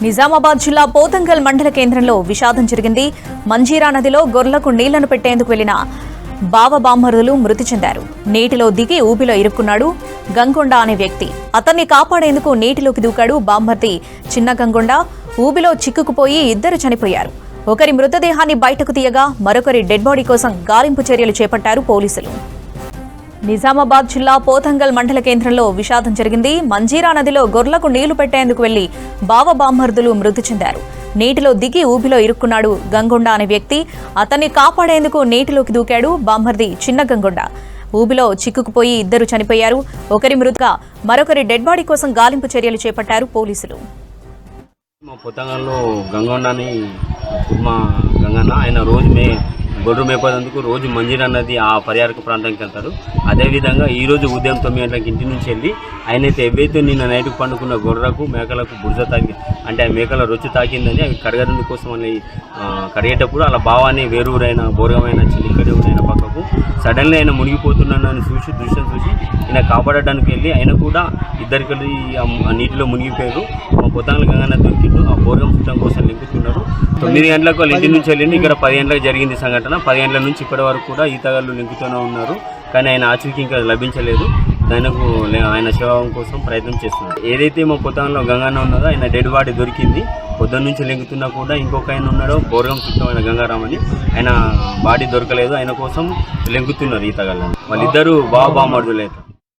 నిజామాబాద్ జిల్లా పోతంగల్ మండల కేంద్రంలో విషాదం జరిగింది. మంజీరా నదిలో గొర్రెలకు నీళ్లను పెట్టేందుకు వెళ్లిన బావబామ్మరుదులు మృతి చెందారు. నీటిలో దిగి ఊబిలో ఇరుక్కున్నాడు గంగొండ అనే వ్యక్తి. అతన్ని కాపాడేందుకు నీటిలోకి దూకాడు బామ్మర్ది చిన్న గంగొండ. ఊబిలో చిక్కుకుపోయి ఇద్దరు చనిపోయారు. ఒకరి మృతదేహాన్ని బయటకు తీయగా మరొకరి డెడ్ బాడీ కోసం గాలింపు చర్యలు చేపట్టారు పోలీసులు. నిజామాబాద్ జిల్లా పోతంగల్ మండల కేంద్రంలో విషాదం జరిగింది. మంజీరా నదిలో గొర్రెలకు నీళ్లు పెట్టేందుకు వెళ్లి బావబామ్మర్దులు మృతి చెందారు. నీటిలో దిగి ఊబిలో ఇరుక్కున్నాడు గంగొండ అనే వ్యక్తి. అతన్ని కాపాడేందుకు నీటిలోకి దూకాడు బామ్మర్ది చిన్న గంగొండ. ఊబిలో చిక్కుకుపోయి ఇద్దరు చనిపోయారు. ఒకరి మృతిగా మరొకరి డెడ్ బాడీ కోసం గాలింపు చర్యలు చేపట్టారు పోలీసులు. మా పొతంగల్లో గంగొండ అని కుర్మా గంగన్న ఆయన రోజు గొర్రెలు మేపేందుకు రోజు మంజీరా నది ఆ పర్యాటక ప్రాంతానికి వెళ్తారు. అదేవిధంగా ఈరోజు ఉదయం 9 గంటలకు ఇంటి నుంచి వెళ్ళి ఆయనైతే ఏవైతే నిన్న నైట్కు పండుకున్న గొర్రెలకు మేకలకు బురద తాకి అంటే ఆ మేకల రొచ్చు తాకిందని అవి కడగడం కోసం అని కడిగేటప్పుడు అలా భావాన్ని వేరూరైన బోరగమైన చిలికడైన పక్కకు సడన్లీ ఆయన మునిగిపోతున్నానని దృశ్యం చూసి ఈయన కాపాడడానికి వెళ్ళి ఆయన కూడా ఇద్దరికి వెళ్ళి నీటిలో మునిగిపోయారు. మా పొతంగల్ గంగన్న దొరికిండు. ఆ బోరగం చుట్టం కోసం లింకుతున్నారు. 9 గంటలకు వాళ్ళ ఇంటి నుంచి వెళ్ళింది. ఇక్కడ 10 గంటలకు జరిగింది సంఘటన. 10 గంటల నుంచి ఇప్పటి వరకు కూడా ఈతగాళ్ళు లింకుతూనే ఉన్నారు. కానీ ఆయన ఆచూకీ ఇంకా లభించలేదు. దానికి ఆయన శవం కోసం ప్రయత్నం చేస్తున్నారు. ఏదైతే మా పొతంగల్లో గంగన్న ఉన్నదో ఆయన డెడ్ బాడీ దొరికింది. పొద్దున్న నుంచి లెంగుతున్నా కూడా ఇంకొక ఆయన ఉన్నాడు బోరగం చుట్టమైన గంగారామని. ఆయన బాడీ దొరకలేదు. ఆయన కోసం లెంగుతున్నారు ఈతగాళ్ళని. వాళ్ళిద్దరూ బావబామ్మర్దులు.